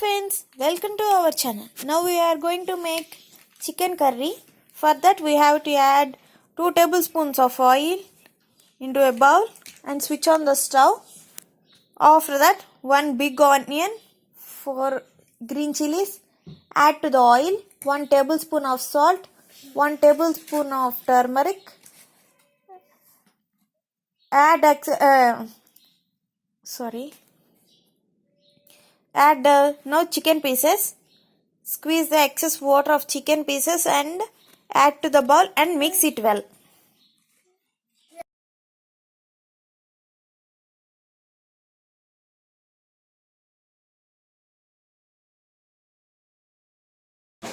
friends, welcome to our channel. Now we are going to make chicken curry. For that we have to add 2 tablespoons of oil into a bowl and switch on the stove. After that 1 big onion, 4 green chillies. Add to the oil 1 tablespoon of salt, 1 tablespoon of turmeric. Add now chicken pieces. Squeeze the excess water of chicken pieces and add to the bowl and mix it well.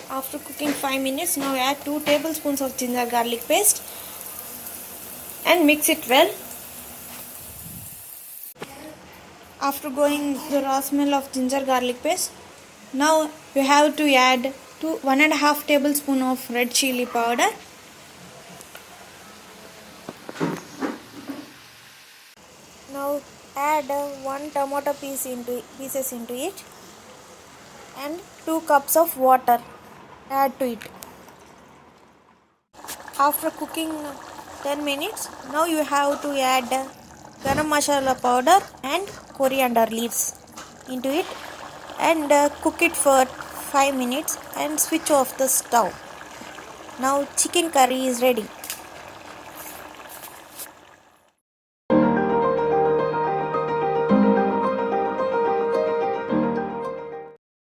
After cooking 5 minutes, now add 2 tablespoons of ginger garlic paste and mix it well. After going the raw smell of ginger garlic paste, now you have to add 1.5 tablespoon of red chilli powder. Now add 1 tomato pieces into it and 2 cups of water. Add to it. After cooking 10 minutes, now you have to add Garam masala powder and coriander leaves into it and cook it for 5 minutes and switch off the stove. Now chicken curry is ready.